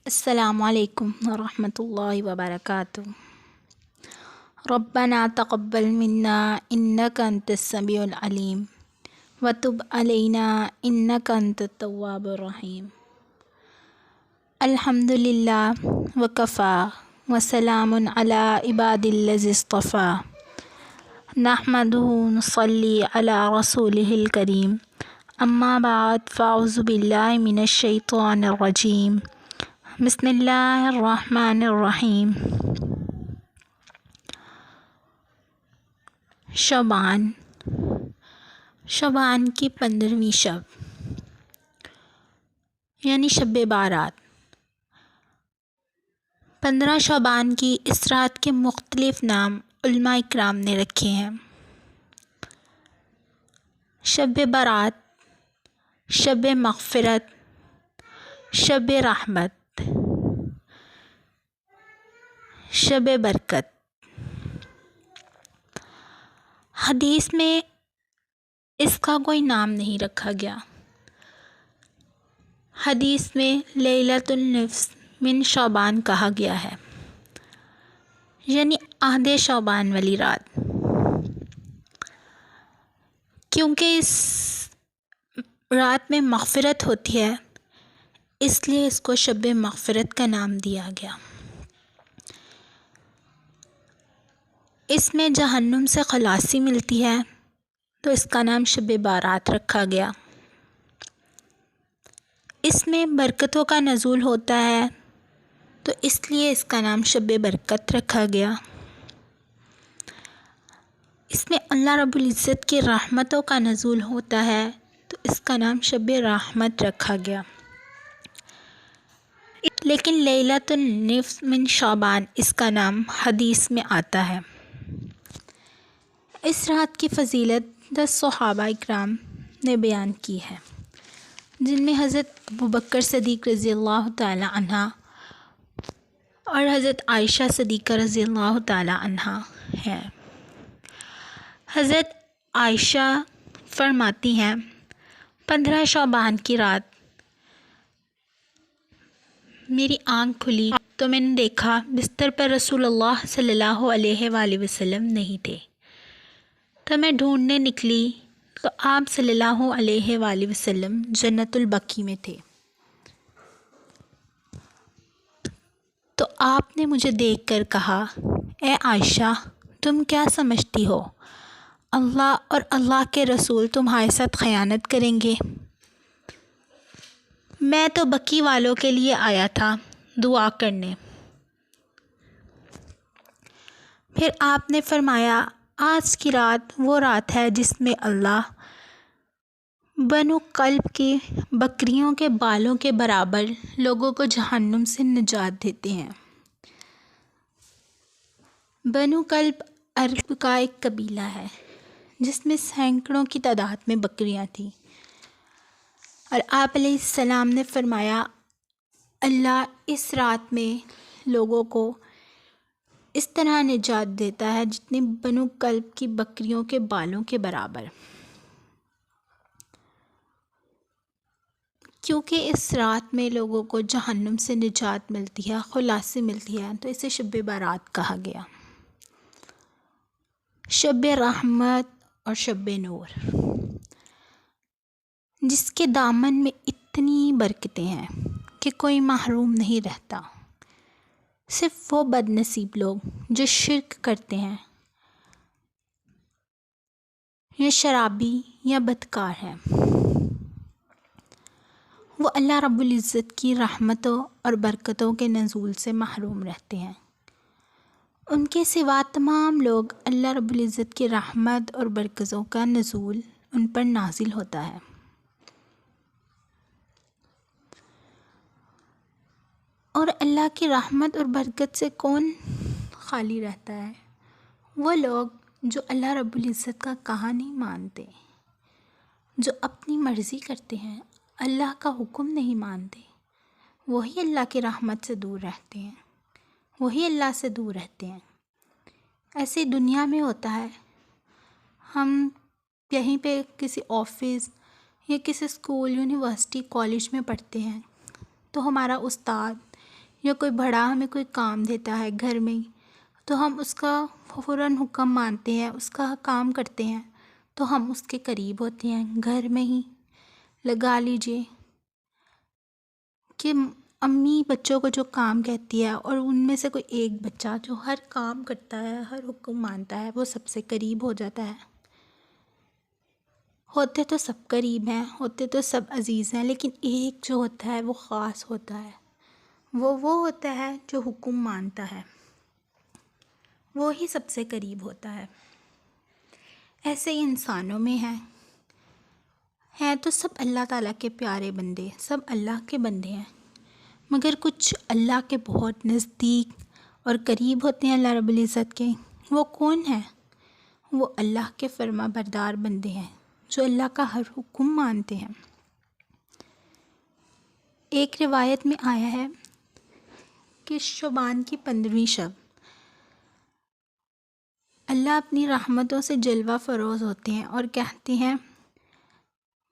السلام علیکم ورحمۃ اللہ وبرکاتہ۔ ربنا تقبل منا انک انت السمیع العلیم وتب علینا انک انت التواب الرحیم۔ الحمد للہ وکفی وسلام علی عباد الذی اصطفیٰ، نحمدہ نصلی علی رسولہ الکریم، اما بعد فاعوذ باللہ من الشیطان الرجیم، بسم اللہ الرحمن الرحیم۔ شعبان کی 15ویں شب یعنی شب بارات۔ 15 شعبان کی اس رات کے مختلف نام علماء کرام نے رکھے ہیں۔ شب بارات، شب مغفرت، شب رحمت، شب برکت۔ حدیث میں اس کا کوئی نام نہیں رکھا گیا۔ حدیث میں لیلۃ النصف من شعبان کہا گیا ہے، یعنی آدھے شعبان والی رات، کیونکہ اس رات میں مغفرت ہوتی ہے، اس لیے اس کو شب مغفرت کا نام دیا گیا۔ اس میں جہنم سے خلاصی ملتی ہے تو اس کا نام شب بارات رکھا گیا۔ اس میں برکتوں کا نزول ہوتا ہے تو اس لیے اس کا نام شب برکت رکھا گیا۔ اس میں اللہ رب العزت کی رحمتوں کا نزول ہوتا ہے تو اس کا نام شب رحمت رکھا گیا۔ لیکن لیلۃ النصف من شعبان اس کا نام حدیث میں آتا ہے۔ اس رات کی فضیلت 10 صحابہ اکرام نے بیان کی ہے، جن میں حضرت ابوبکر صدیق رضی اللہ تعالی عنہ اور حضرت عائشہ صدیقہ رضی اللہ تعالی عنہ ہیں۔ حضرت عائشہ فرماتی ہیں، 15 شعبان کی رات میری آنکھ کھلی تو میں نے دیکھا بستر پر رسول اللہ صلی اللہ علیہ وآلہ وسلم نہیں تھے، تو میں ڈھونڈنے نکلی تو آپ صلی اللہ علیہ وآلہ وسلم جنت البقیع میں تھے۔ تو آپ نے مجھے دیکھ کر کہا، اے عائشہ، تم کیا سمجھتی ہو اللہ اور اللہ کے رسول تمہارے ساتھ خیانت کریں گے؟ میں تو بقیع والوں کے لیے آیا تھا دعا کرنے۔ پھر آپ نے فرمایا، آج کی رات وہ رات ہے جس میں اللہ بنو کلب کی بکریوں کے بالوں کے برابر لوگوں کو جہنم سے نجات دیتے ہیں۔ بنو کلب عرب کا ایک قبیلہ ہے جس میں سینکڑوں کی تعداد میں بکریاں تھیں، اور آپ علیہ السلام نے فرمایا، اللہ اس رات میں لوگوں کو اس طرح نجات دیتا ہے جتنے بنو کلب کی بکریوں کے بالوں کے برابر، کیونکہ اس رات میں لوگوں کو جہنم سے نجات ملتی ہے، خلاصی ملتی ہے، تو اسے شب بارات کہا گیا۔ شب رحمت اور شب نور، جس کے دامن میں اتنی برکتیں ہیں کہ کوئی محروم نہیں رہتا، صرف وہ بد نصیب لوگ جو شرک کرتے ہیں یا شرابی یا بدکار ہیں، وہ اللہ رب العزت کی رحمتوں اور برکتوں کے نزول سے محروم رہتے ہیں۔ ان کے سوا تمام لوگ اللہ رب العزت کی رحمت اور برکتوں کا نزول ان پر نازل ہوتا ہے۔ اور اللہ کی رحمت اور برکت سے کون خالی رہتا ہے؟ وہ لوگ جو اللہ رب العزت کا کہا نہیں مانتے، جو اپنی مرضی کرتے ہیں، اللہ کا حکم نہیں مانتے، وہی اللہ کی رحمت سے دور رہتے ہیں، وہی اللہ سے دور رہتے ہیں۔ ایسے دنیا میں ہوتا ہے، ہم یہیں پہ کسی آفس یا کسی اسکول یونیورسٹی کالج میں پڑھتے ہیں تو ہمارا استاد یا کوئی بڑا ہمیں کوئی کام دیتا ہے گھر میں ہی، تو ہم اس کا فوراً حکم مانتے ہیں، اس کا کام کرتے ہیں، تو ہم اس کے قریب ہوتے ہیں۔ گھر میں ہی لگا لیجئے کہ امی بچوں کو جو کام کہتی ہے اور ان میں سے کوئی ایک بچہ جو ہر کام کرتا ہے، ہر حکم مانتا ہے، وہ سب سے قریب ہو جاتا ہے۔ ہوتے تو سب قریب ہیں، ہوتے تو سب عزیز ہیں، لیکن ایک جو ہوتا ہے وہ خاص ہوتا ہے۔ وہ ہوتا ہے جو حکم مانتا ہے، وہ ہی سب سے قریب ہوتا ہے۔ ایسے ہی انسانوں میں ہیں تو سب اللہ تعالیٰ کے پیارے بندے، سب اللہ کے بندے ہیں، مگر کچھ اللہ کے بہت نزدیک اور قریب ہوتے ہیں اللہ رب العزت کے۔ وہ کون ہیں؟ وہ اللہ کے فرما بردار بندے ہیں جو اللہ کا ہر حکم مانتے ہیں۔ ایک روایت میں آیا ہے کہ شعبان کی 15ویں شب اللہ اپنی رحمتوں سے جلوہ فروز ہوتے ہیں اور کہتے ہیں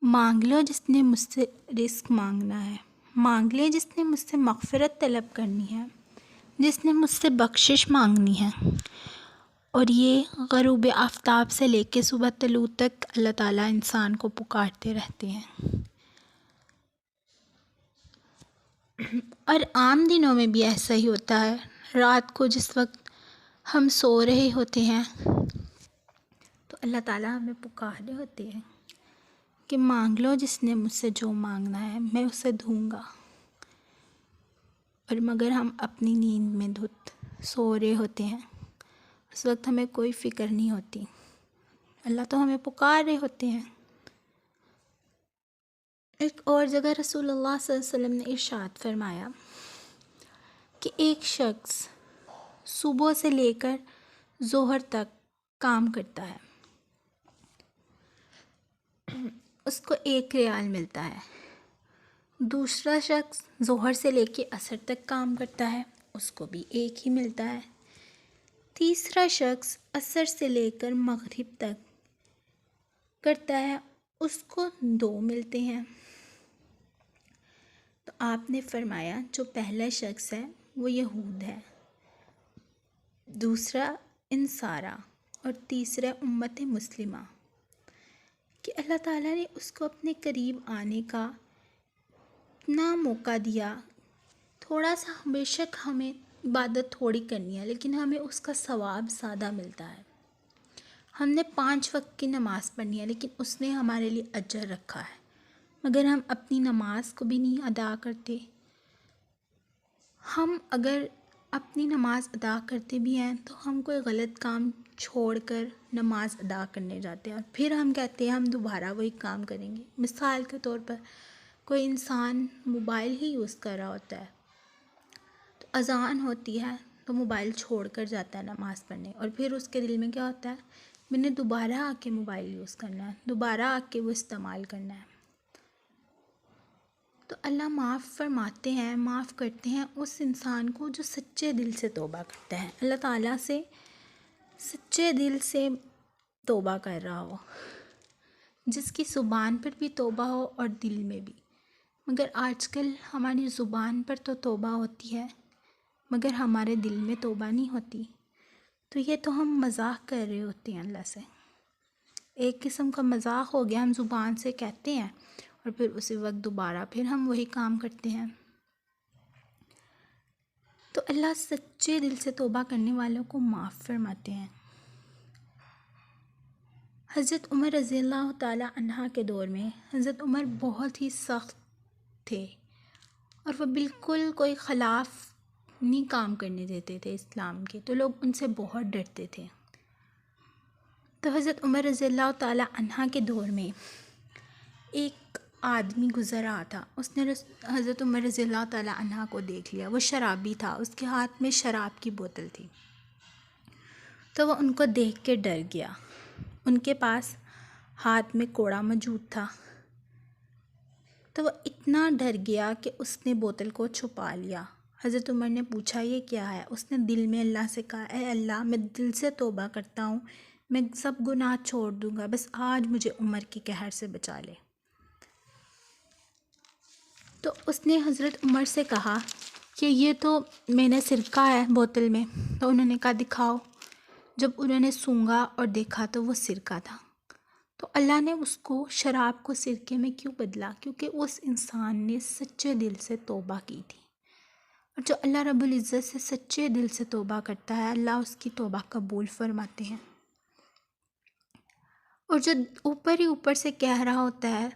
مانگ لو جس نے مجھ سے رزق مانگنا ہے، مانگ لے جس نے مجھ سے مغفرت طلب کرنی ہے، جس نے مجھ سے بخشش مانگنی ہے۔ اور یہ غروب آفتاب سے لے کے صبح طلوع تک اللہ تعالیٰ انسان کو پکارتے رہتے ہیں۔ اور عام دنوں میں بھی ایسا ہی ہوتا ہے۔ رات کو جس وقت ہم سو رہے ہوتے ہیں تو اللہ تعالیٰ ہمیں پکارے ہوتے ہیں کہ مانگ لو جس نے مجھ سے جو مانگنا ہے، میں اسے دوں گا۔ اور مگر ہم اپنی نیند میں دھت سو رہے ہوتے ہیں، اس وقت ہمیں کوئی فکر نہیں ہوتی، اللہ تو ہمیں پکار رہے ہوتے ہیں۔ ایک اور جگہ رسول اللہ صلی اللہ علیہ وسلم نے ارشاد فرمایا کہ ایک شخص صبح سے لے کر ظہر تک کام کرتا ہے، اس کو 1 ریال ملتا ہے۔ دوسرا شخص ظہر سے لے کے عصر تک کام کرتا ہے، اس کو بھی 1 ہی ملتا ہے۔ تیسرا شخص عصر سے لے کر مغرب تک کرتا ہے، اس کو 2 ملتے ہیں۔ تو آپ نے فرمایا جو پہلا شخص ہے وہ یہود ہے، دوسرا انصارہ اور تیسرا امت مسلمہ، کہ اللہ تعالیٰ نے اس کو اپنے قریب آنے کا اتنا موقع دیا۔ تھوڑا سا بے شک ہمیں عبادت تھوڑی کرنی ہے، لیکن ہمیں اس کا ثواب زیادہ ملتا ہے۔ ہم نے 5 وقت کی نماز پڑھنی ہے، لیکن اس نے ہمارے لیے اجر رکھا ہے، مگر ہم اپنی نماز کو بھی نہیں ادا کرتے۔ ہم اگر اپنی نماز ادا کرتے بھی ہیں تو ہم کوئی غلط کام چھوڑ کر نماز ادا کرنے جاتے ہیں، اور پھر ہم کہتے ہیں ہم دوبارہ وہی کام کریں گے۔ مثال کے طور پر کوئی انسان موبائل ہی یوز کر رہا ہوتا ہے، تو اذان ہوتی ہے تو موبائل چھوڑ کر جاتا ہے نماز پڑھنے، اور پھر اس کے دل میں کیا ہوتا ہے، میں نے دوبارہ آ کے موبائل یوز کرنا ہے، دوبارہ آ کے وہ استعمال کرنا ہے۔ تو اللہ معاف فرماتے ہیں، معاف کرتے ہیں اس انسان کو جو سچے دل سے توبہ کرتا ہے، اللہ تعالیٰ سے سچے دل سے توبہ کر رہا ہو، جس کی زبان پر بھی توبہ ہو اور دل میں بھی۔ مگر آج کل ہماری زبان پر تو توبہ ہوتی ہے، مگر ہمارے دل میں توبہ نہیں ہوتی، تو یہ تو ہم مذاق کر رہے ہوتے ہیں اللہ سے۔ ایک قسم کا مذاق ہو گیا، ہم زبان سے کہتے ہیں اور پھر اسی وقت دوبارہ پھر ہم وہی کام کرتے ہیں۔ تو اللہ سچے دل سے توبہ کرنے والوں کو معاف فرماتے ہیں۔ حضرت عمر رضی اللہ تعالیٰ عنہ کے دور میں حضرت عمر بہت ہی سخت تھے، اور وہ بالکل کوئی خلاف نہیں کام کرنے دیتے تھے اسلام کے، تو لوگ ان سے بہت ڈرتے تھے۔ تو حضرت عمر رضی اللہ تعالیٰ عنہ کے دور میں ایک آدمی گزر رہا تھا، اس نے حضرت عمر رضی اللہ تعالیٰ عنہ کو دیکھ لیا، وہ شرابی تھا، اس کے ہاتھ میں شراب کی بوتل تھی، تو وہ ان کو دیکھ کے ڈر گیا۔ ان کے پاس ہاتھ میں کوڑا موجود تھا، تو وہ اتنا ڈر گیا کہ اس نے بوتل کو چھپا لیا۔ حضرت عمر نے پوچھا یہ کیا ہے؟ اس نے دل میں اللہ سے کہا اے اللہ، میں دل سے توبہ کرتا ہوں، میں سب گناہ چھوڑ دوں گا، بس آج مجھے عمر کے قہر سے بچا لے۔ تو اس نے حضرت عمر سے کہا کہ یہ تو میں نے سرکہ ہے بوتل میں. تو انہوں نے کہا دکھاؤ. جب انہوں نے سونگھا اور دیکھا تو وہ سرکہ تھا. تو اللہ نے اس کو شراب کو سرکے میں کیوں بدلا؟ کیونکہ اس انسان نے سچے دل سے توبہ کی تھی. اور جو اللہ رب العزت سے سچے دل سے توبہ کرتا ہے اللہ اس کی توبہ قبول فرماتے ہیں. اور جو اوپر ہی اوپر سے کہہ رہا ہوتا ہے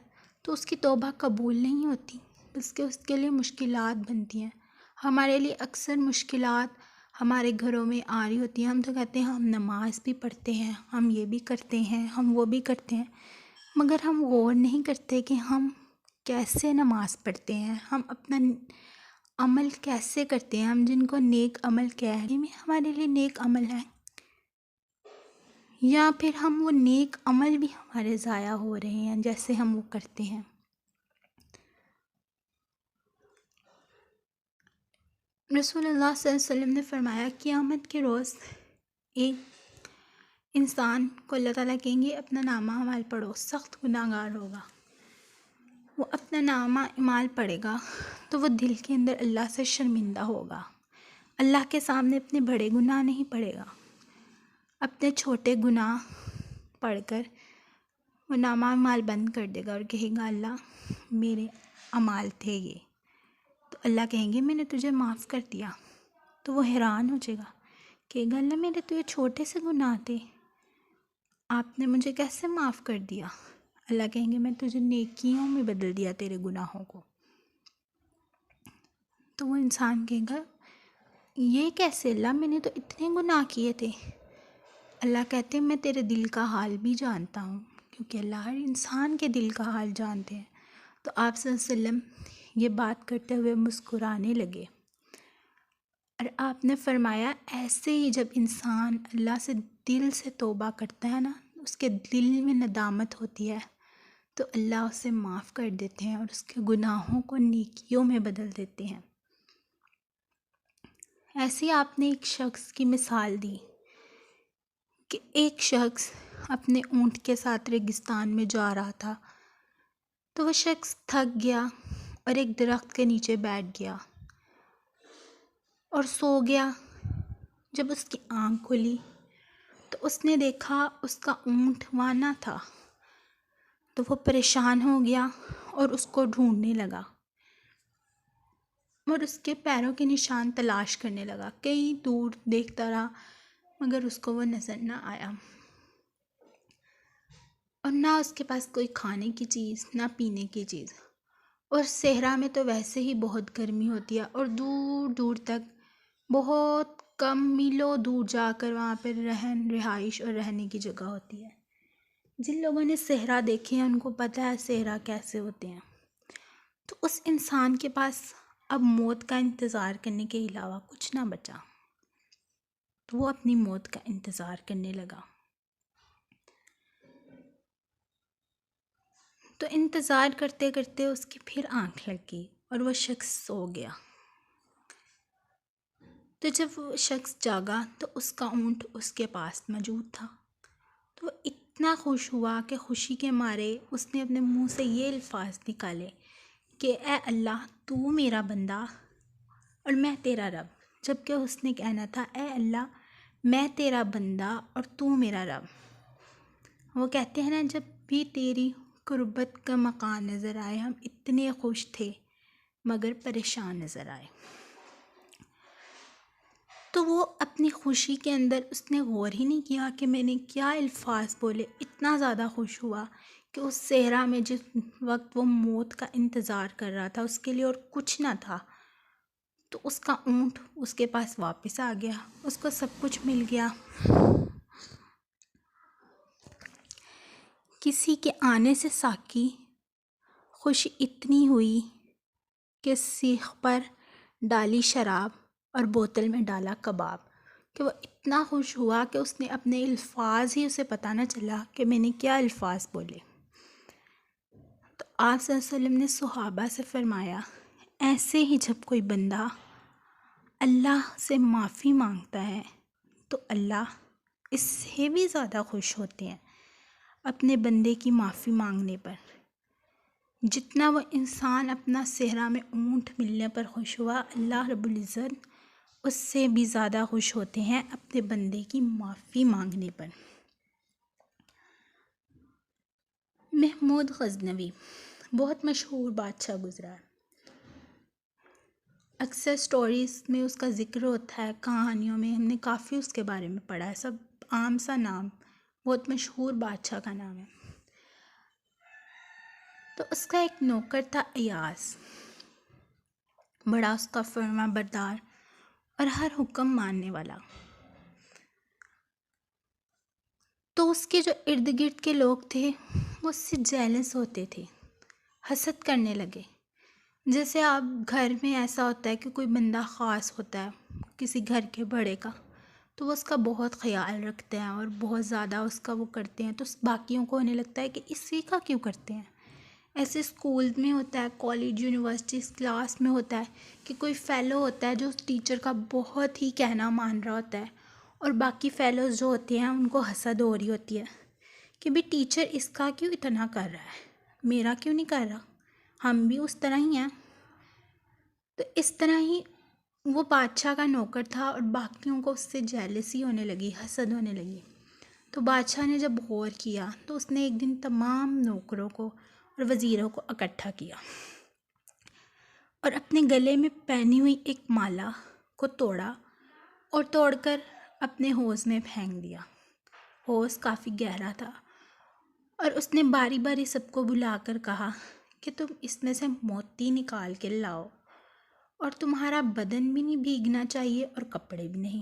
تو اس کی توبہ قبول نہیں ہوتی، بلکہ اس کے لیے مشکلات بنتی ہیں. ہمارے لیے اکثر مشکلات ہمارے گھروں میں آ رہی ہوتی ہیں. ہم تو کہتے ہیں ہم نماز بھی پڑھتے ہیں، ہم یہ بھی کرتے ہیں، ہم وہ بھی کرتے ہیں، مگر ہم غور نہیں کرتے کہ ہم کیسے نماز پڑھتے ہیں، ہم اپنا عمل کیسے کرتے ہیں. ہم جن کو نیک عمل کہہ رہے ہیں ہمارے لیے نیک عمل ہے، یا پھر ہم وہ نیک عمل بھی ہمارے ضائع ہو رہے ہیں جیسے ہم وہ کرتے ہیں. رسول اللہ صلی اللہ علیہ وسلم نے فرمایا قیامت کے روز ایک انسان کو اللہ تعالیٰ کہیں گے اپنا نامہ اعمال پڑھو، سخت گناہ گار ہوگا. وہ اپنا نامہ اعمال پڑھے گا تو وہ دل کے اندر اللہ سے شرمندہ ہوگا. اللہ کے سامنے اپنے بڑے گناہ نہیں پڑھے گا، اپنے چھوٹے گناہ پڑھ کر وہ نامہ اعمال بند کر دے گا اور کہے گا اللہ میرے اعمال تھے یہ. تو اللہ کہیں گے میں نے تجھے معاف کر دیا. تو وہ حیران ہو جائے گا، کہے گا اللہ میرے تو یہ چھوٹے سے گناہ تھے، آپ نے مجھے کیسے معاف کر دیا؟ اللہ کہیں گے میں تجھے نیکیوں میں بدل دیا تیرے گناہوں کو. تو وہ انسان کہے گا یہ کیسے اللہ، میں نے تو اتنے گناہ کیے تھے. اللہ کہتے ہیں میں تیرے دل کا حال بھی جانتا ہوں، کیونکہ اللہ ہر انسان کے دل کا حال جانتے ہیں. تو آپ صلی اللہ علیہ وسلم یہ بات کرتے ہوئے مسکرانے لگے اور آپ نے فرمایا ایسے ہی جب انسان اللہ سے دل سے توبہ کرتا ہے نا، اس کے دل میں ندامت ہوتی ہے تو اللہ اسے معاف کر دیتے ہیں اور اس کے گناہوں کو نیکیوں میں بدل دیتے ہیں. ایسے ہی آپ نے ایک شخص کی مثال دی کہ ایک شخص اپنے اونٹ کے ساتھ ریگستان میں جا رہا تھا. تو وہ شخص تھک گیا اور ایک درخت کے نیچے بیٹھ گیا اور سو گیا. جب اس کی آنکھ کھلی تو اس نے دیکھا اس کا اونٹ وہاں نہ تھا. تو وہ پریشان ہو گیا اور اس کو ڈھونڈنے لگا اور اس کے پیروں کے نشان تلاش کرنے لگا. کئی دور دیکھتا رہا مگر اس کو وہ نظر نہ آیا، اور نہ اس کے پاس کوئی کھانے کی چیز نہ پینے کی چیز. اور صحرا میں تو ویسے ہی بہت گرمی ہوتی ہے اور دور دور تک بہت کم میلوں دور جا کر وہاں پر رہائش اور رہنے کی جگہ ہوتی ہے. جن لوگوں نے صحرا دیکھے ہیں ان کو پتہ ہے صحرا کیسے ہوتے ہیں. تو اس انسان کے پاس اب موت کا انتظار کرنے کے علاوہ کچھ نہ بچا، تو وہ اپنی موت کا انتظار کرنے لگا. تو انتظار کرتے کرتے اس کی پھر آنکھ لگ گئی اور وہ شخص سو گیا. تو جب وہ شخص جاگا تو اس کا اونٹ اس کے پاس موجود تھا. تو وہ اتنا خوش ہوا کہ خوشی کے مارے اس نے اپنے منہ سے یہ الفاظ نکالے کہ اے اللہ تو میرا بندہ اور میں تیرا رب. جبکہ اس نے کہنا تھا اے اللہ میں تیرا بندہ اور تو میرا رب. وہ کہتے ہیں نا جب بھی تیری قربت کا مکان نظر آئے ہم اتنے خوش تھے مگر پریشان نظر آئے. تو وہ اپنی خوشی کے اندر اس نے غور ہی نہیں کیا کہ میں نے کیا الفاظ بولے. اتنا زیادہ خوش ہوا کہ اس صحرا میں جس وقت وہ موت کا انتظار کر رہا تھا اس کے لیے اور کچھ نہ تھا، تو اس کا اونٹ اس کے پاس واپس آ گیا، اس کو سب کچھ مل گیا. کسی کے آنے سے ساقی خوشی اتنی ہوئی کہ سیخ پر ڈالی شراب اور بوتل میں ڈالا کباب، کہ وہ اتنا خوش ہوا کہ اس نے اپنے الفاظ ہی اسے پتہ نہ چلا کہ میں نے کیا الفاظ بولے. تو آپ صلی اللہ علیہ وسلم نے صحابہ سے فرمایا ایسے ہی جب کوئی بندہ اللہ سے معافی مانگتا ہے تو اللہ اس سے بھی زیادہ خوش ہوتے ہیں اپنے بندے کی معافی مانگنے پر. جتنا وہ انسان اپنا صحرا میں اونٹ ملنے پر خوش ہوا، اللہ رب العزت اس سے بھی زیادہ خوش ہوتے ہیں اپنے بندے کی معافی مانگنے پر۔ محمود غزنوی بہت مشہور بادشاہ گزرا ہے، اکثر سٹوریز میں اس کا ذکر ہوتا ہے، کہانیوں میں ہم نے کافی اس کے بارے میں پڑھا ہے، سب عام سا نام، بہت مشہور بادشاہ کا نام ہے۔ تو اس کا ایک نوکر تھا ایاز، بڑا اس کا فرما بردار اور ہر حکم ماننے والا۔ تو اس کے جو ارد گرد کے لوگ تھے وہ اس سے جیلس ہوتے تھے، حسد کرنے لگے۔ جیسے آپ گھر میں ایسا ہوتا ہے کہ کوئی بندہ خاص ہوتا ہے کسی گھر کے بڑے کا، تو وہ اس کا بہت خیال رکھتے ہیں اور بہت زیادہ اس کا وہ کرتے ہیں، تو باقیوں کو ہونے لگتا ہے کہ اسی کا کیوں کرتے ہیں۔ ایسے اسکول میں ہوتا ہے، کالج یونیورسٹی کلاس میں ہوتا ہے کہ کوئی فیلو ہوتا ہے جو ٹیچر کا بہت ہی کہنا مان رہا ہوتا ہے، اور باقی فیلوز جو ہوتے ہیں ان کو حسد ہو رہی ہوتی ہے کہ بھی ٹیچر اس کا کیوں اتنا کر رہا ہے، میرا کیوں نہیں کر رہا، ہم بھی اس طرح ہی ہیں۔ تو اس طرح ہی وہ بادشاہ کا نوکر تھا اور باقیوں کو اس سے جیلسی ہونے لگی، حسد ہونے لگی۔ تو بادشاہ نے جب غور کیا تو اس نے ایک دن تمام نوکروں کو اور وزیروں کو اکٹھا کیا اور اپنے گلے میں پہنی ہوئی ایک مالا کو توڑا اور توڑ کر اپنے حوض میں پھینک دیا۔ حوض کافی گہرا تھا اور اس نے باری باری سب کو بلا کر کہا کہ تم اس میں سے موتی نکال کے لاؤ، اور تمہارا بدن بھی نہیں بھیگنا چاہیے اور کپڑے بھی نہیں۔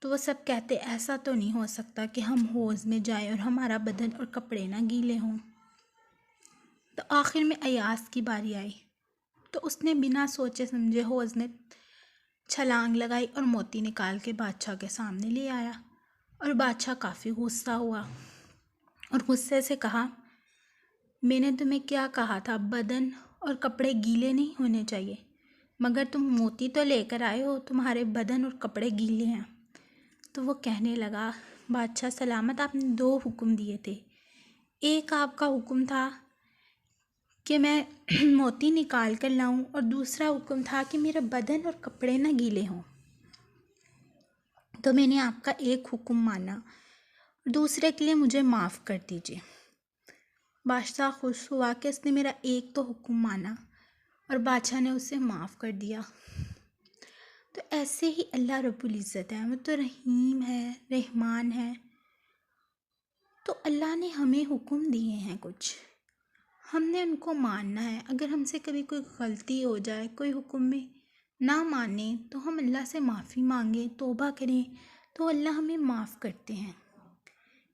تو وہ سب کہتے ایسا تو نہیں ہو سکتا کہ ہم حوض میں جائیں اور ہمارا بدن اور کپڑے نہ گیلے ہوں۔ تو آخر میں ایاز کی باری آئی، تو اس نے بنا سوچے سمجھے حوض میں چھلانگ لگائی اور موتی نکال کے بادشاہ کے سامنے لے آیا، اور بادشاہ کافی غصہ ہوا اور غصے سے کہا، میں نے تمہیں کیا کہا تھا، بدن اور کپڑے گیلے نہیں ہونے چاہیے، مگر تم موتی تو لے کر آئے ہو، تمہارے بدن اور کپڑے گیلے ہیں۔ تو وہ کہنے لگا، بادشاہ سلامت، آپ نے 2 حکم دیے تھے، ایک آپ کا حکم تھا کہ میں موتی نکال کر لاؤں، اور دوسرا حکم تھا کہ میرے بدن اور کپڑے نہ گیلے ہوں۔ تو میں نے آپ کا ایک حکم مانا، دوسرے کے لیے مجھے معاف کر دیجیے۔ بادشاہ خوش ہوا کہ اس نے میرا ایک تو حکم مانا اور بادشاہ نے اسے معاف کر دیا۔ تو ایسے ہی اللہ رب العزت ہے، وہ تو رحیم ہے، رحمان ہے۔ تو اللہ نے ہمیں حکم دیے ہیں کچھ، ہم نے ان کو ماننا ہے۔ اگر ہم سے کبھی کوئی غلطی ہو جائے، کوئی حکم میں نہ مانیں، تو ہم اللہ سے معافی مانگیں، توبہ کریں، تو اللہ ہمیں معاف کرتے ہیں۔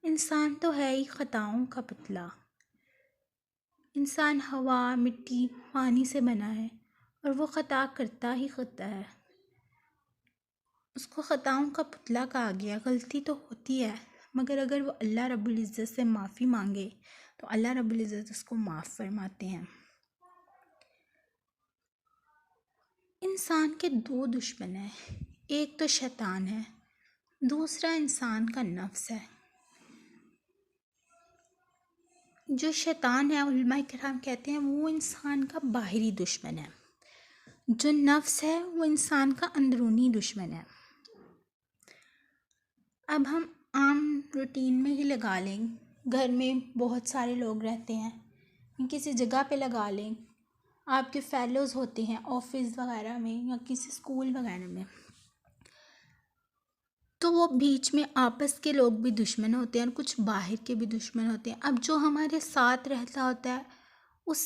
انسان تو ہے ہی خطاؤں کا پتلا، انسان ہوا، مٹی، پانی سے بنا ہے اور وہ خطا کرتا ہی کرتا ہے۔ اس کو خطاؤں کا پتلا کہا گیا، غلطی تو ہوتی ہے، مگر اگر وہ اللہ رب العزت سے معافی مانگے تو اللہ رب العزت اس کو معاف فرماتے ہیں۔ انسان کے 2 دشمن ہیں، ایک تو شیطان ہے، دوسرا انسان کا نفس ہے۔ جو شیطان ہے، علماء کرام کہتے ہیں وہ انسان کا باہری دشمن ہے، جو نفس ہے وہ انسان کا اندرونی دشمن ہے۔ اب ہم عام روٹین میں ہی لگا لیں، گھر میں بہت سارے لوگ رہتے ہیں، کسی جگہ پہ لگا لیں، آپ کے فیلوز ہوتے ہیں آفس وغیرہ میں یا کسی اسکول وغیرہ میں، تو وہ بیچ میں آپس کے لوگ بھی دشمن ہوتے ہیں اور کچھ باہر کے بھی دشمن ہوتے ہیں۔ اب جو ہمارے ساتھ رہتا ہوتا ہے اس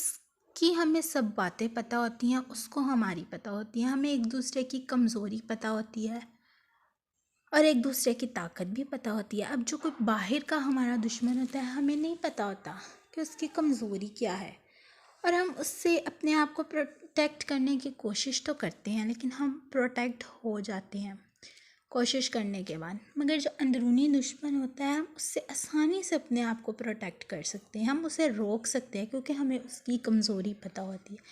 کی ہمیں سب باتیں پتہ ہوتی ہیں، اس کو ہماری پتہ ہوتی ہیں، ہمیں ایک دوسرے کی کمزوری پتہ ہوتی ہے اور ایک دوسرے کی طاقت بھی پتہ ہوتی ہے۔ اب جو کوئی باہر کا ہمارا دشمن ہوتا ہے، ہمیں نہیں پتہ ہوتا کہ اس کی کمزوری کیا ہے، اور ہم اس سے اپنے آپ کو پروٹیکٹ کرنے کی کوشش تو کرتے ہیں، لیکن ہم پروٹیکٹ ہو جاتے ہیں کوشش کرنے کے بعد۔ مگر جو اندرونی دشمن ہوتا ہے، ہم اس سے آسانی سے اپنے آپ کو پروٹیکٹ کر سکتے ہیں، ہم اسے روک سکتے ہیں کیونکہ ہمیں اس کی کمزوری پتہ ہوتی ہے۔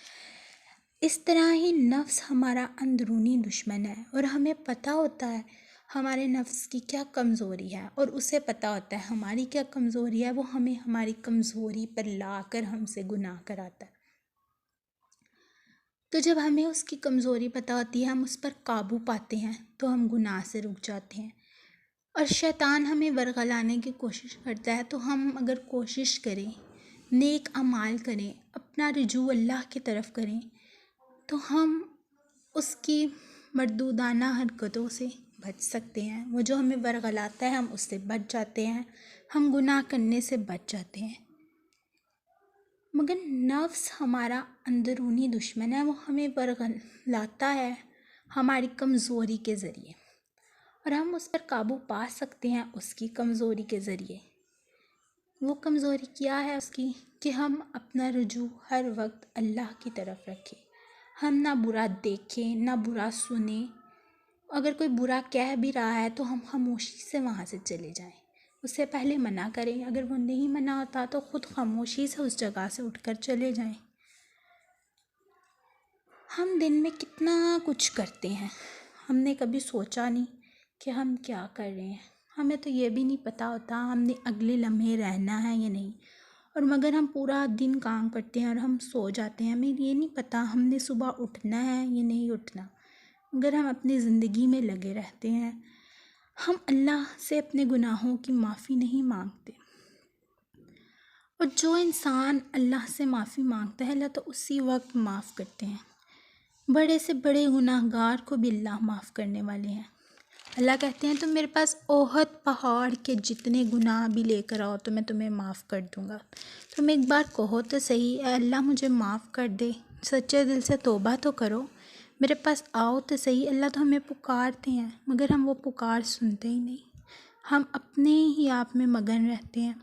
اس طرح ہی نفس ہمارا اندرونی دشمن ہے اور ہمیں پتہ ہوتا ہے، ہمارے نفس کی کیا کمزوری ہے، اور اسے پتہ ہوتا ہے ہماری کیا کمزوری ہے، وہ ہمیں ہماری کمزوری پر لا کر ہم سے گناہ کراتا ہے۔ تو جب ہمیں اس کی کمزوری پتہ ہوتی ہے، ہم اس پر قابو پاتے ہیں، تو ہم گناہ سے رک جاتے ہیں۔ اور شیطان ہمیں ورغلانے کی کوشش کرتا ہے، تو ہم اگر کوشش کریں، نیک اعمال کریں، اپنا رجوع اللہ کی طرف کریں، تو ہم اس کی مردودانہ حرکتوں سے بچ سکتے ہیں۔ وہ جو ہمیں ورغلاتا ہے، ہم اس سے بچ جاتے ہیں، ہم گناہ کرنے سے بچ جاتے ہیں۔ مگر نفس ہمارا اندرونی دشمن ہے، وہ ہمیں ورغلاتا ہے ہماری کمزوری کے ذریعے، اور ہم اس پر قابو پا سکتے ہیں اس کی کمزوری کے ذریعے۔ وہ کمزوری کیا ہے اس کی؟ کہ ہم اپنا رجوع ہر وقت اللہ کی طرف رکھیں، ہم نہ برا دیکھیں نہ برا سنیں، اگر کوئی برا کہہ بھی رہا ہے تو ہم خاموشی سے وہاں سے چلے جائیں، اس سے پہلے منع کریں، اگر وہ نہیں منع ہوتا تو خود خاموشی سے اس جگہ سے اٹھ کر چلے جائیں۔ ہم دن میں کتنا کچھ کرتے ہیں، ہم نے کبھی سوچا نہیں کہ ہم کیا کر رہے ہیں، ہمیں تو یہ بھی نہیں پتہ ہوتا ہم نے اگلے لمحے رہنا ہے یا نہیں، اور مگر ہم پورا دن کام کرتے ہیں اور ہم سو جاتے ہیں، ہمیں یہ نہیں پتہ ہم نے صبح اٹھنا ہے یا نہیں اٹھنا، اگر ہم اپنی زندگی میں لگے رہتے ہیں۔ ہم اللہ سے اپنے گناہوں کی معافی نہیں مانگتے، اور جو انسان اللہ سے معافی مانگتا ہے، اللہ تو اسی وقت معاف کرتے ہیں۔ بڑے سے بڑے گناہ گار کو بھی اللہ معاف کرنے والے ہیں۔ اللہ کہتے ہیں تم میرے پاس احد پہاڑ کے جتنے گناہ بھی لے کر آؤ تو میں تمہیں معاف کر دوں گا۔ تم ایک بار کہو تو صحیح، اے اللہ مجھے معاف کر دے، سچے دل سے توبہ تو کرو، میرے پاس آؤ تو صحیح۔ اللہ تو ہمیں پکارتے ہیں، مگر ہم وہ پکار سنتے ہی نہیں، ہم اپنے ہی آپ میں مگن رہتے ہیں۔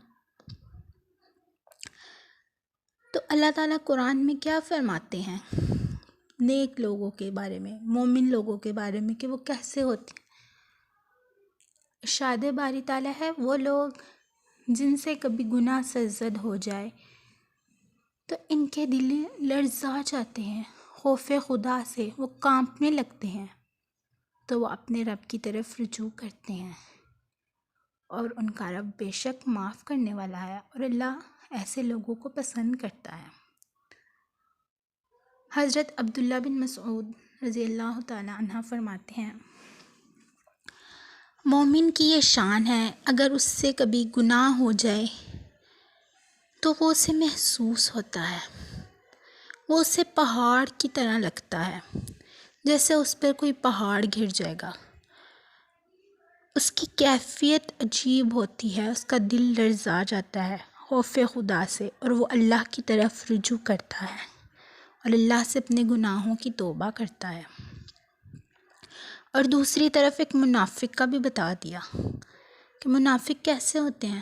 تو اللہ تعالیٰ قرآن میں کیا فرماتے ہیں نیک لوگوں کے بارے میں، مومن لوگوں کے بارے میں، کہ وہ کیسے ہوتے ہیں؟ ارشاد باری تعالیٰ ہے وہ لوگ جن سے کبھی گناہ سرزد ہو جائے تو ان کے دل لرزا جاتے ہیں، خوف خدا سے وہ کانپنے لگتے ہیں، تو وہ اپنے رب کی طرف رجوع کرتے ہیں، اور ان کا رب بے شک معاف کرنے والا ہے، اور اللہ ایسے لوگوں کو پسند کرتا ہے۔ حضرت عبداللہ بن مسعود رضی اللہ تعالیٰ عنہ فرماتے ہیں مومن کی یہ شان ہے، اگر اس سے کبھی گناہ ہو جائے تو وہ اسے محسوس ہوتا ہے، وہ اسے پہاڑ کی طرح لگتا ہے، جیسے اس پر کوئی پہاڑ گر جائے گا، اس کی کیفیت عجیب ہوتی ہے، اس کا دل لرزا جاتا ہے خوف خدا سے، اور وہ اللہ کی طرف رجوع کرتا ہے اور اللہ سے اپنے گناہوں کی توبہ کرتا ہے۔ اور دوسری طرف ایک منافق کا بھی بتا دیا کہ منافق کیسے ہوتے ہیں،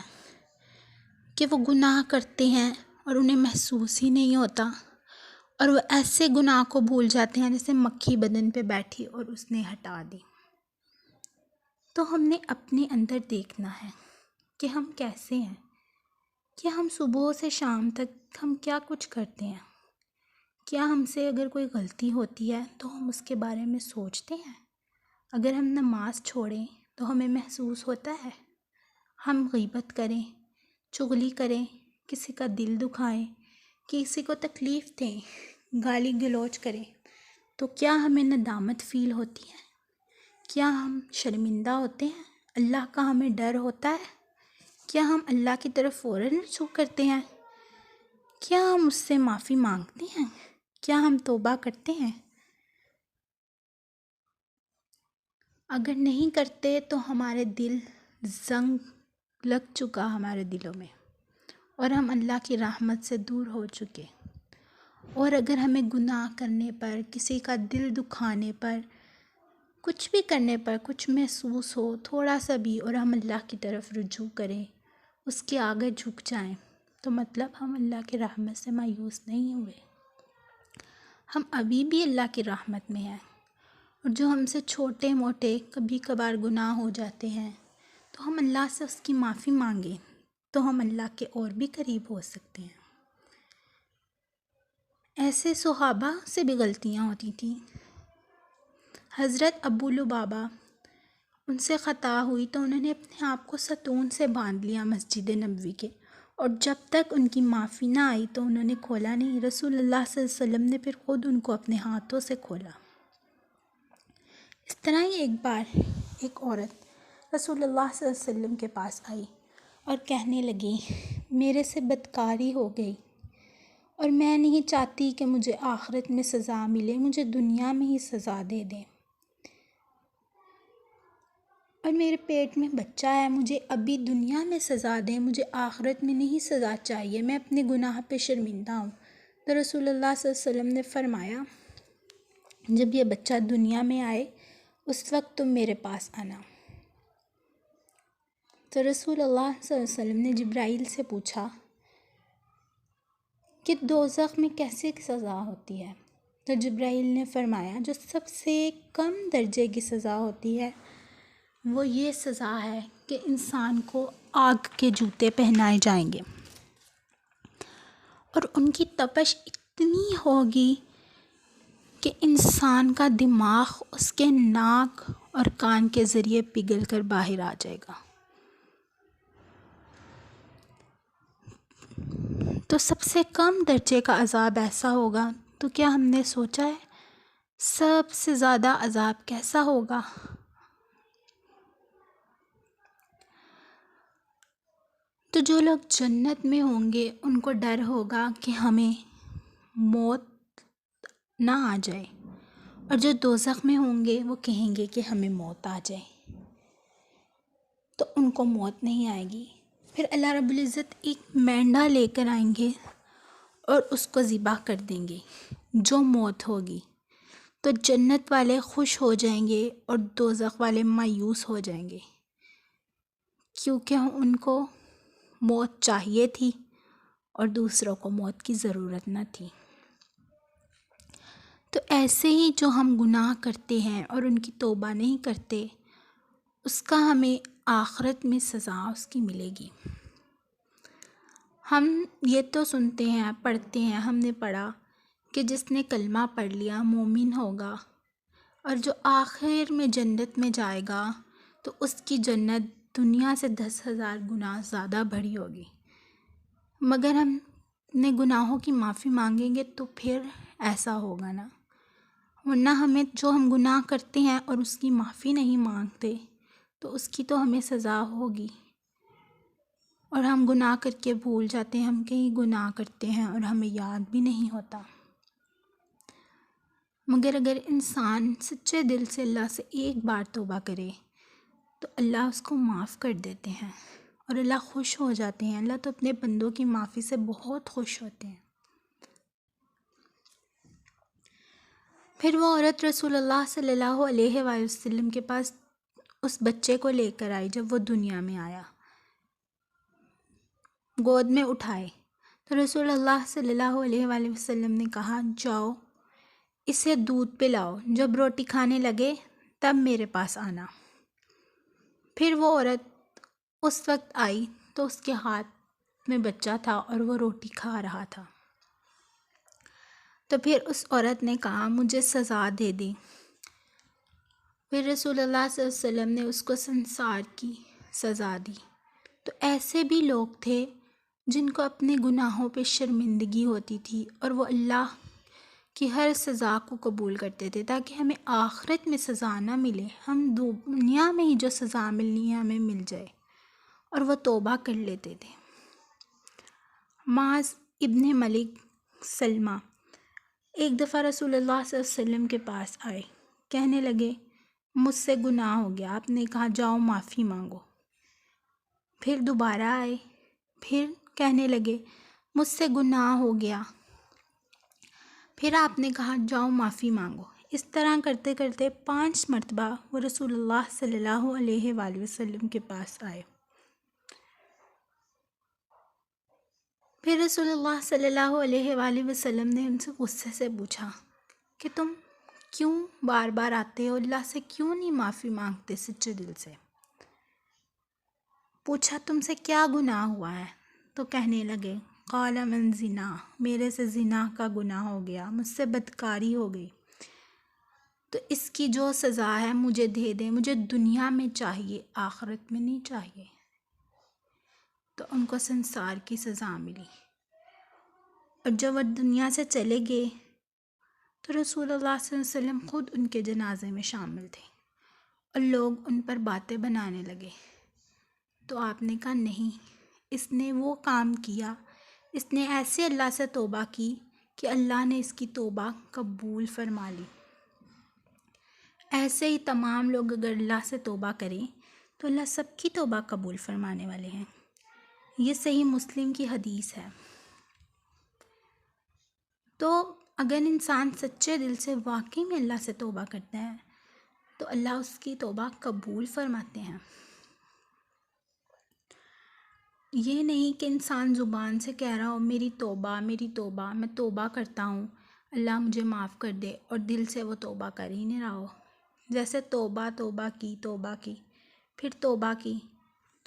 کہ وہ گناہ کرتے ہیں اور انہیں محسوس ہی نہیں ہوتا، اور وہ ایسے گناہ کو بھول جاتے ہیں جیسے مکھی بدن پہ بیٹھی اور اس نے ہٹا دی۔ تو ہم نے اپنے اندر دیکھنا ہے کہ ہم کیسے ہیں، کہ ہم صبح سے شام تک ہم کیا کچھ کرتے ہیں، کیا ہم سے اگر کوئی غلطی ہوتی ہے تو ہم اس کے بارے میں سوچتے ہیں، اگر ہم نماز چھوڑیں تو ہمیں محسوس ہوتا ہے، ہم غیبت کریں، چغلی کریں، کسی کا دل دکھائیں، کسی کو تکلیف دیں، گالی گلوچ کریں، تو کیا ہمیں ندامت فیل ہوتی ہے؟ کیا ہم شرمندہ ہوتے ہیں؟ اللہ کا ہمیں ڈر ہوتا ہے؟ کیا ہم اللہ کی طرف فوراً رجوع کرتے ہیں؟ کیا ہم اس سے معافی مانگتے ہیں؟ کیا ہم توبہ کرتے ہیں؟ اگر نہیں کرتے تو ہمارے دل زنگ لگ چکا ہمارے دلوں میں، اور ہم اللہ کی رحمت سے دور ہو چکے، اور اگر ہمیں گناہ کرنے پر، کسی کا دل دکھانے پر، کچھ بھی کرنے پر کچھ محسوس ہو تھوڑا سا بھی، اور ہم اللہ کی طرف رجوع کریں، اس کے آگے جھک جائیں، تو مطلب ہم اللہ کی رحمت سے مایوس نہیں ہوئے، ہم ابھی بھی اللہ کی رحمت میں ہیں۔ اور جو ہم سے چھوٹے موٹے کبھی کبھار گناہ ہو جاتے ہیں تو ہم اللہ سے اس کی معافی مانگیں، تو ہم اللہ کے اور بھی قریب ہو سکتے ہیں۔ ایسے صحابہ سے بھی غلطیاں ہوتی تھیں۔ حضرت ابو لبابہ ان سے خطا ہوئی تو انہوں نے اپنے آپ کو ستون سے باندھ لیا مسجد نبوی کے، اور جب تک ان کی معافی نہ آئی تو انہوں نے کھولا نہیں۔ رسول اللہ صلی اللہ علیہ وسلم نے پھر خود ان کو اپنے ہاتھوں سے کھولا۔ اس طرح ہی ایک بار ایک عورت رسول اللہ صلی اللہ علیہ وسلم کے پاس آئی اور کہنے لگی، میرے سے بدکاری ہو گئی اور میں نہیں چاہتی کہ مجھے آخرت میں سزا ملے، مجھے دنیا میں ہی سزا دے دیں، اور میرے پیٹ میں بچہ ہے، مجھے ابھی دنیا میں سزا دیں، مجھے آخرت میں نہیں سزا چاہیے، میں اپنے گناہ پہ شرمندہ ہوں۔ تو رسول اللہ صلی اللہ علیہ وسلم نے فرمایا، جب یہ بچہ دنیا میں آئے اس وقت تم میرے پاس آنا۔ تو رسول اللہ صلی اللہ علیہ وسلم نے جبرائیل سے پوچھا کہ دوزخ میں کیسے سزا ہوتی ہے؟ تو جبرائیل نے فرمایا، جو سب سے کم درجے کی سزا ہوتی ہے وہ یہ سزا ہے کہ انسان کو آگ کے جوتے پہنائے جائیں گے، اور ان کی تپش اتنی ہوگی کہ انسان کا دماغ اس کے ناک اور کان کے ذریعے پگھل کر باہر آ جائے گا۔ تو سب سے کم درجے کا عذاب ایسا ہوگا، تو کیا ہم نے سوچا ہے سب سے زیادہ عذاب کیسا ہوگا؟ تو جو لوگ جنت میں ہوں گے ان کو ڈر ہوگا کہ ہمیں موت نہ آ جائے، اور جو دوزخ میں ہوں گے وہ کہیں گے کہ ہمیں موت آ جائے، تو ان کو موت نہیں آئے گی۔ پھر اللہ رب العزت ایک مینڈا لے کر آئیں گے اور اس کو ذبح کر دیں گے، جو موت ہوگی۔ تو جنت والے خوش ہو جائیں گے اور دوزخ والے مایوس ہو جائیں گے، کیونکہ ان کو موت چاہیے تھی اور دوسروں کو موت کی ضرورت نہ تھی۔ تو ایسے ہی جو ہم گناہ کرتے ہیں اور ان کی توبہ نہیں کرتے، اس کا ہمیں آخرت میں سزا اس کی ملے گی۔ ہم یہ تو سنتے ہیں، پڑھتے ہیں، ہم نے پڑھا کہ جس نے کلمہ پڑھ لیا مومن ہوگا، اور جو آخر میں جنت میں جائے گا تو اس کی جنت دنیا سے 10,000 گنا زیادہ بڑی ہوگی۔ مگر ہم نے گناہوں کی معافی مانگیں گے تو پھر ایسا ہوگا نا، ورنہ ہمیں جو ہم گناہ کرتے ہیں اور اس کی معافی نہیں مانگتے تو اس کی تو ہمیں سزا ہوگی، اور ہم گناہ کر کے بھول جاتے ہیں، ہم کہیں گناہ کرتے ہیں اور ہمیں یاد بھی نہیں ہوتا۔ مگر اگر انسان سچے دل سے اللہ سے ایک بار توبہ کرے تو اللہ اس کو معاف کر دیتے ہیں، اور اللہ خوش ہو جاتے ہیں۔ اللہ تو اپنے بندوں کی معافی سے بہت خوش ہوتے ہیں۔ پھر وہ عورت رسول اللہ صلی اللہ علیہ وآلہ وسلم کے پاس اس بچے کو لے کر آئی جب وہ دنیا میں آیا، گود میں اٹھائے۔ تو رسول اللہ صلی اللہ علیہ وآلہ وسلم نے کہا، جاؤ اسے دودھ پلاؤ، جب روٹی کھانے لگے تب میرے پاس آنا۔ پھر وہ عورت اس وقت آئی تو اس کے ہاتھ میں بچہ تھا اور وہ روٹی کھا رہا تھا۔ تو پھر اس عورت نے کہا، مجھے سزا دے دی۔ پھر رسول اللہ صلی اللہ علیہ وسلم نے اس کو سنسار کی سزا دی۔ تو ایسے بھی لوگ تھے جن کو اپنے گناہوں پہ شرمندگی ہوتی تھی، اور وہ اللہ کی ہر سزا کو قبول کرتے تھے تاکہ ہمیں آخرت میں سزا نہ ملے، ہم دنیا میں ہی جو سزا ملنی ہے ہمیں مل جائے، اور وہ توبہ کر لیتے تھے۔ معاذ ابن ملک سلمہ ایک دفعہ رسول اللہ صلی اللہ علیہ وسلم کے پاس آئے، کہنے لگے، مجھ سے گناہ ہو گیا۔ آپ نے کہا، جاؤ معافی مانگو۔ پھر دوبارہ آئے، پھر کہنے لگے، مجھ سے گناہ ہو گیا۔ پھر آپ نے کہا، جاؤ معافی مانگو۔ اس طرح کرتے کرتے 5 مرتبہ وہ رسول اللہ صلی اللہ علیہ وآلہ وسلم کے پاس آئے۔ پھر رسول اللہ صلی اللہ علیہ وآلہ وسلم نے ان سے غصے سے پوچھا کہ تم کیوں بار بار آتے ہو، اللہ سے کیوں نہیں معافی مانگتے سچے دل سے؟ پوچھا، تم سے کیا گناہ ہوا ہے؟ تو کہنے لگے، قال من زنا، میرے سے زنا کا گناہ ہو گیا، مجھ سے بدکاری ہو گئی۔ تو اس کی جو سزا ہے مجھے دے دیں، مجھے دنیا میں چاہیے، آخرت میں نہیں چاہیے۔ تو ان کو سنسار کی سزا ملی، اور جب وہ دنیا سے چلے گئے تو رسول اللہ صلی اللہ علیہ وسلم خود ان کے جنازے میں شامل تھے، اور لوگ ان پر باتیں بنانے لگے۔ تو آپ نے کہا نہیں، اس نے وہ کام کیا، اس نے ایسے اللہ سے توبہ کی کہ اللہ نے اس کی توبہ قبول فرما لی۔ ایسے ہی تمام لوگ اگر اللہ سے توبہ کریں تو اللہ سب کی توبہ قبول فرمانے والے ہیں۔ یہ صحیح مسلم کی حدیث ہے۔ تو اگر انسان سچے دل سے واقعی میں اللہ سے توبہ کرتا ہے تو اللہ اس کی توبہ قبول فرماتے ہیں۔ یہ نہیں کہ انسان زبان سے کہہ رہا ہو میری توبہ میں توبہ کرتا ہوں، اللہ مجھے معاف کر دے، اور دل سے وہ توبہ کر ہی نہیں رہا ہو۔ جیسے توبہ کی پھر توبہ کی،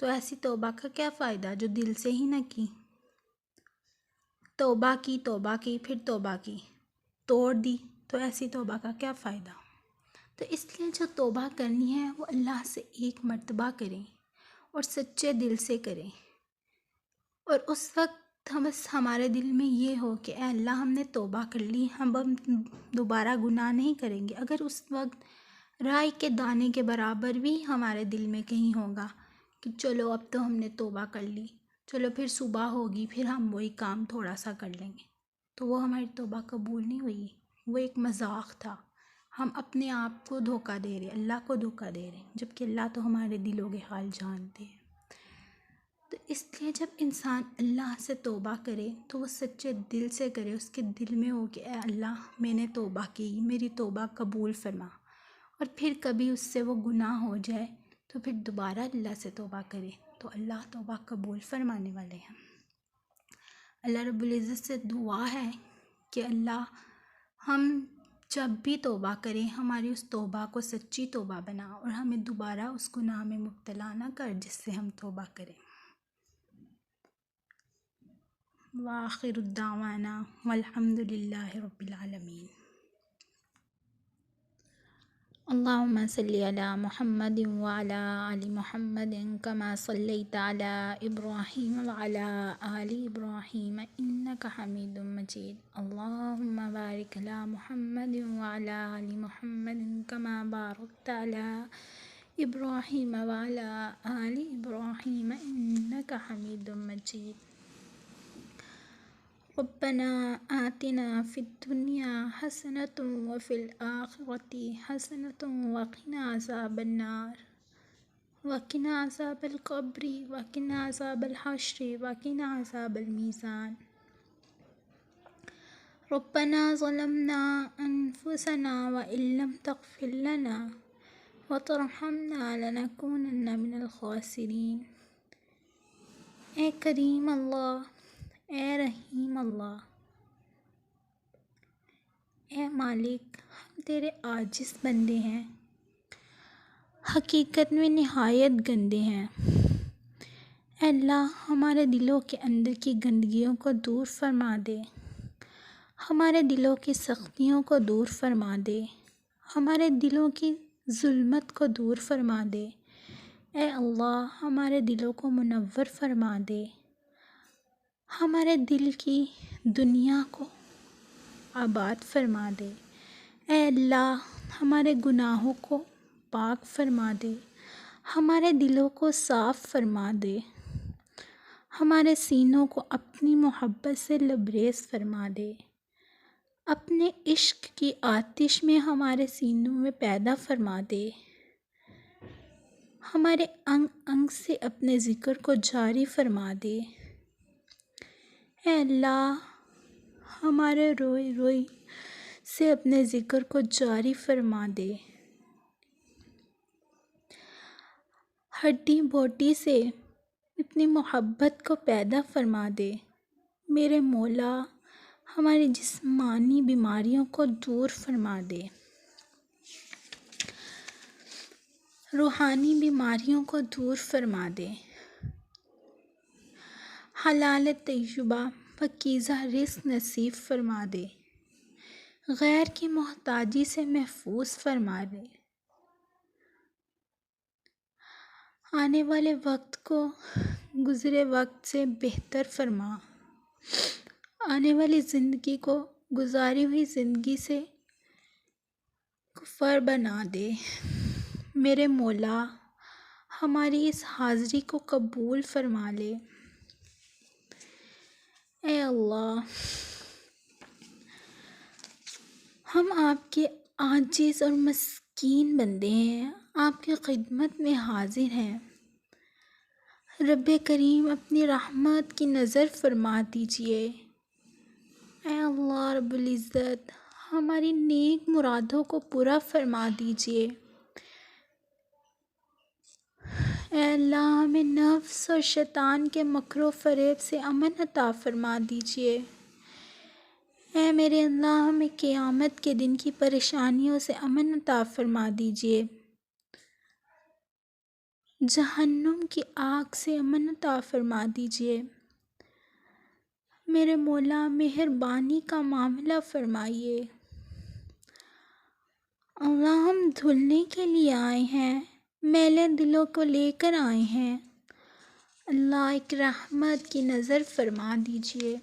تو ایسی توبہ کا کیا فائدہ جو دل سے ہی نہ کی؟ توبہ کی پھر توبہ کی، توڑ دی، تو ایسی توبہ کا کیا فائدہ؟ تو اس لیے جو توبہ کرنی ہے وہ اللہ سے ایک مرتبہ کریں اور سچے دل سے کریں، اور اس وقت بس ہمارے دل میں یہ ہو کہ اے اللہ ہم نے توبہ کر لی، ہم دوبارہ گناہ نہیں کریں گے۔ اگر اس وقت رائی کے دانے کے برابر بھی ہمارے دل میں کہیں ہوگا کہ چلو اب تو ہم نے توبہ کر لی، چلو پھر صبح ہوگی پھر ہم وہی کام تھوڑا سا کر لیں گے، تو وہ ہماری توبہ قبول نہیں ہوئی، وہ ایک مذاق تھا۔ ہم اپنے آپ کو دھوکہ دے رہے، اللہ کو دھوکہ دے رہے، جبکہ اللہ تو ہمارے دلوں کے حال جانتے ہیں۔ تو اس لیے جب انسان اللہ سے توبہ کرے تو وہ سچے دل سے کرے، اس کے دل میں ہو کہ اے اللہ میں نے توبہ کی، میری توبہ قبول فرما، اور پھر کبھی اس سے وہ گناہ ہو جائے تو پھر دوبارہ اللہ سے توبہ کرے تو اللہ توبہ قبول فرمانے والے ہیں۔ اللہ رب العزت سے دعا ہے کہ اللہ ہم جب بھی توبہ کریں ہماری اس توبہ کو سچی توبہ بنا، اور ہمیں دوبارہ اس گناہ میں مبتلا نہ کر جس سے ہم توبہ کریں۔ وآخر الدعوانا والحمد للہ رب العالمین۔ اللہم صلی علی محمد وعلی آل محمد کما صلیت علی ابراہیم وعلی آل ابراہیم انک حمید مجید۔ اللہم بارک علی محمد وعلی آل محمد کما بارکت علی ابراہیم وعلی آل ابراہیم انک حمید مجید۔ ربنا آتنا فی الدنیا حسنۃ وفی الآخرۃ حسنۃ وقنا عذاب النار، وقنا عذاب القبر، وقنا عذاب الحشر، وقنا عذاب المیزان۔ ربنا ظلمنا انفسنا وان لم تغفر لنا وترحمنا لنکونن من الخاسرین۔ اے کریم اللہ، اے رحیم اللہ، اے مالک، ہم تیرے عاجز بندے ہیں، حقیقت میں نہایت گندے ہیں۔ اے اللہ ہمارے دلوں کے اندر کی گندگیوں کو دور فرما دے، ہمارے دلوں کی سختیوں کو دور فرما دے، ہمارے دلوں کی ظلمت کو دور فرما دے۔ اے اللہ ہمارے دلوں کو منور فرما دے، ہمارے دل کی دنیا کو آباد فرما دے۔ اے اللہ ہمارے گناہوں کو پاک فرما دے، ہمارے دلوں کو صاف فرما دے، ہمارے سینوں کو اپنی محبت سے لبریز فرما دے، اپنے عشق کی آتش میں ہمارے سینوں میں پیدا فرما دے، ہمارے انگ انگ سے اپنے ذکر کو جاری فرما دے۔ اے اللہ ہمارے روئی روئی سے اپنے ذکر کو جاری فرما دے، ہڈی بوٹی سے اپنی محبت کو پیدا فرما دے۔ میرے مولا ہماری جسمانی بیماریوں کو دور فرما دے، روحانی بیماریوں کو دور فرما دے، حلال طیبہ پاکیزہ رزق نصیب فرما دے، غیر کی محتاجی سے محفوظ فرما دے۔ آنے والے وقت کو گزرے وقت سے بہتر فرما، آنے والی زندگی کو گزاری ہوئی زندگی سے کفر بنا دے۔ میرے مولا، ہماری اس حاضری کو قبول فرما لے۔ اے اللہ، ہم آپ کے عاجز اور مسکین بندے ہیں، آپ کی خدمت میں حاضر ہیں۔ رب کریم اپنی رحمت کی نظر فرما دیجئے۔ اے اللہ رب العزت، ہماری نیک مرادوں کو پورا فرما دیجئے۔ اے اللہ، ہمیں نفس اور شیطان کے مکر و فریب سے امن عطا فرما دیجئے۔ اے میرے اللہ، ہمیں قیامت کے دن کی پریشانیوں سے امن عطا فرما دیجئے، جہنم کی آگ سے امن عطا فرما دیجئے۔ میرے مولا، مہربانی کا معاملہ فرمائیے۔ اللہ، ہم دھلنے کے لیے آئے ہیں، میلے دلوں کو لے کر آئے ہیں۔ اللہ، ایک رحمت کی نظر فرما دیجئے۔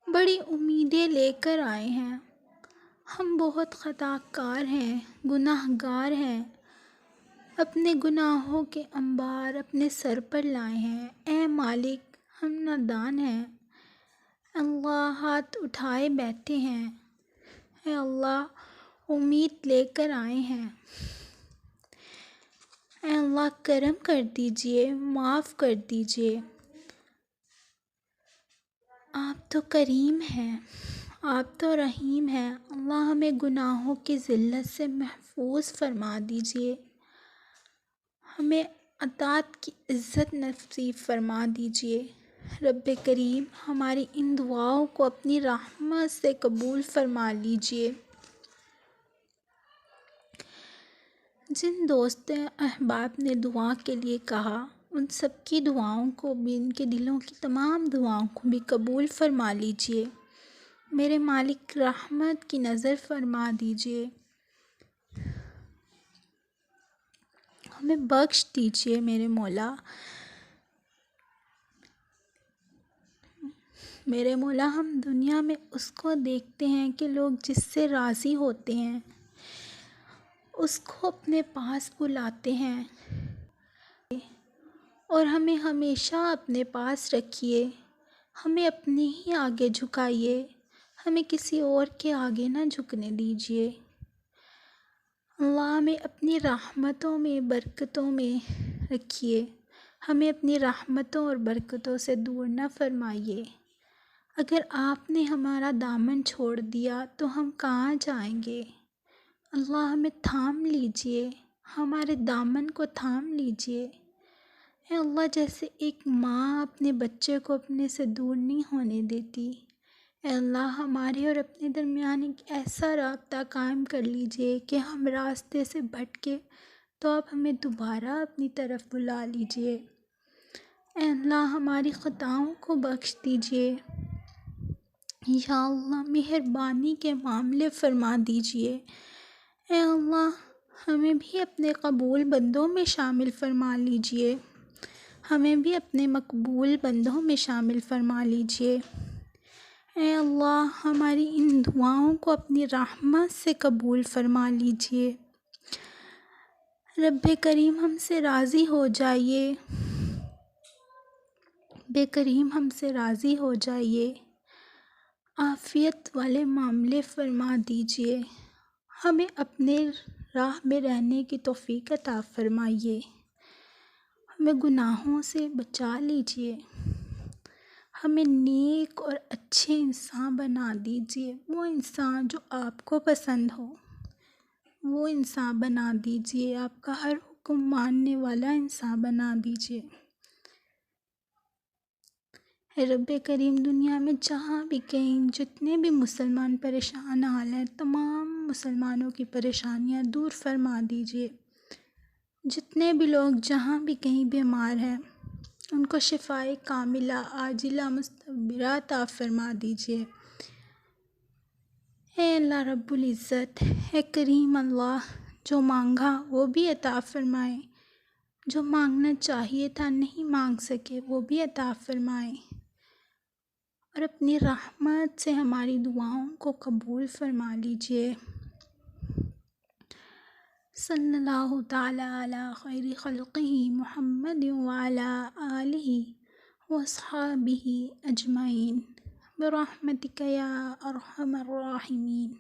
بڑی امیدیں لے کر آئے ہیں، ہم بہت خطا کار ہیں، گناہ گار ہیں، اپنے گناہوں کے انبار اپنے سر پر لائے ہیں۔ اے مالک، ہم نادان ہیں، اللہ ہاتھ اٹھائے بیٹھے ہیں۔ اے اللہ، امید لے کر آئے ہیں۔ اے اللہ، کرم کر دیجئے، معاف کر دیجئے۔ آپ تو کریم ہیں، آپ تو رحیم ہیں۔ اللہ، ہمیں گناہوں کی ذلت سے محفوظ فرما دیجئے، ہمیں اطاعت کی عزت نصیب فرما دیجئے۔ رب کریم، ہماری ان دعاؤں کو اپنی رحمت سے قبول فرما لیجئے۔ جن دوست احباب نے دعا کے لیے کہا، ان سب کی دعاؤں کو بھی، ان کے دلوں کی تمام دعاؤں کو بھی قبول فرما لیجئے۔ میرے مالک، رحمت کی نظر فرما دیجئے، ہمیں بخش دیجئے۔ میرے مولا، ہم دنیا میں اس کو دیکھتے ہیں کہ لوگ جس سے راضی ہوتے ہیں اس کو اپنے پاس بلاتے ہیں، اور ہمیں ہمیشہ اپنے پاس رکھیے، ہمیں اپنے ہی آگے جھکائیے، ہمیں کسی اور کے آگے نہ جھکنے دیجیے۔ اللہ، ہمیں اپنی رحمتوں میں، برکتوں میں رکھیے، ہمیں اپنی رحمتوں اور برکتوں سے دور نہ فرمائیے۔ اگر آپ نے ہمارا دامن چھوڑ دیا تو ہم کہاں جائیں گے؟ اللہ، ہمیں تھام لیجئے، ہمارے دامن کو تھام لیجئے۔ اے اللہ، جیسے ایک ماں اپنے بچے کو اپنے سے دور نہیں ہونے دیتی، اے اللہ، ہمارے اور اپنے درمیان ایک ایسا رابطہ قائم کر لیجئے کہ ہم راستے سے بھٹکے تو آپ ہمیں دوبارہ اپنی طرف بلا لیجئے۔ اے اللہ، ہماری خطاؤں کو بخش دیجئے۔ یا اللہ، مہربانی کے معاملے فرما دیجئے۔ اے اللہ، ہمیں بھی اپنے قبول بندوں میں شامل فرما لیجئے، ہمیں بھی اپنے مقبول بندوں میں شامل فرما لیجئے۔ اے اللہ، ہماری ان دعاؤں کو اپنی رحمت سے قبول فرما لیجئے۔ رب کریم، ہم سے راضی ہو جائیے، بے کریم ہم سے راضی ہو جائیے، عافیت والے معاملے فرما دیجئے، ہمیں اپنے راہ میں رہنے کی توفیق عطا فرمائیے، ہمیں گناہوں سے بچا لیجئے، ہمیں نیک اور اچھے انسان بنا دیجئے، وہ انسان جو آپ کو پسند ہو، وہ انسان بنا دیجئے، آپ کا ہر حکم ماننے والا انسان بنا دیجئے۔ اے رب کریم، دنیا میں جہاں بھی کہیں جتنے بھی مسلمان پریشان حال ہیں، تمام مسلمانوں کی پریشانیاں دور فرما دیجئے۔ جتنے بھی لوگ جہاں بھی کہیں بیمار ہیں، ان کو شفائے کاملہ عاجلہ مستبرہ عطا فرما دیجیے۔ اے اللہ رب العزت، اے کریم اللہ، جو مانگا وہ بھی عطا فرمائے، جو مانگنا چاہیے تھا نہیں مانگ سکے وہ بھی عطا فرمائے، اور اپنی رحمت سے ہماری دعاؤں کو قبول فرما لیجیے۔ صلی اللہ تعالی علی خیر خلقہ محمد وعلی آلہ واصحابہ اجمعین برحمتک یا ارحم الراحمین۔